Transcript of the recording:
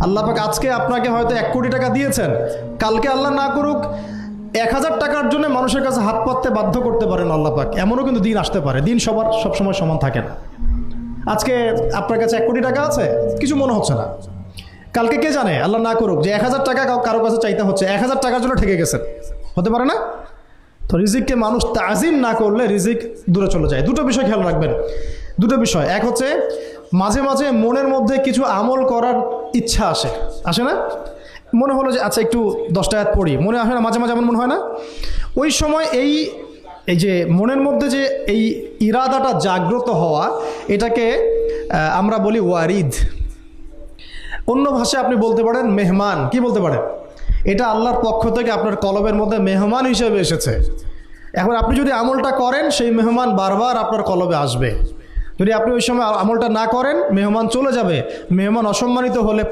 আল্লাহ পাক আজকে আপনাকে হয়তো 1 কোটি টাকা দিয়েছেন, কালকে আল্লাহ না করুক 1000 টাকার জন্য মানুষের কাছে হাত পাততে বাধ্য করতে পারেন আল্লাহ পাক। এমনও কিন্তু দিন আসতে পারে, দিন সবসময় সমান থাকে না। আজকে আপনার কাছে 1 কোটি টাকা আছে, কিছু মনে হচ্ছে না, কালকে কে জানে আল্লাহ না করুক যে 1000 টাকা কারো কাছে চাইতে হচ্ছে, 1000 টাকার জন্য ঠেকে গেছেন, হতে পারে না? তো রিজিককে মানুষ তাজিম না করলে রিজিক দূরে চলে যায়। দুটো বিষয় খেয়াল রাখবেন, দুটো বিষয়। এক হচ্ছে মাঝে মাঝে মনের মধ্যে কিছু আমল করার ইচ্ছা আসে না? মনে হলো যে আচ্ছা একটু 10টা আয়াত পড়ি, মনে আসে না? মাঝে মাঝে এমন মনে হয় না? ওই সময় এই যে মনের মধ্যে যে এই ইরাদাটা জাগ্রত হওয়া, এটাকে আমরা বলি ওয়ারিদ। অন্য ভাষায় আপনি বলতে পারেন মেহমান। কি বলতে পারেন? এটা আল্লাহর পক্ষ থেকে আপনার কলবের মধ্যে মেহমান হিসেবে এসেছে। এখন আপনি যদি আমলটা করেন, সেই মেহমান বারবার আপনার কলবে আসবে। যদি আপনি ওই সময় আমলটা না করেন, মেহমান চলে যাবে। মেহমান অসম্মানিত হলে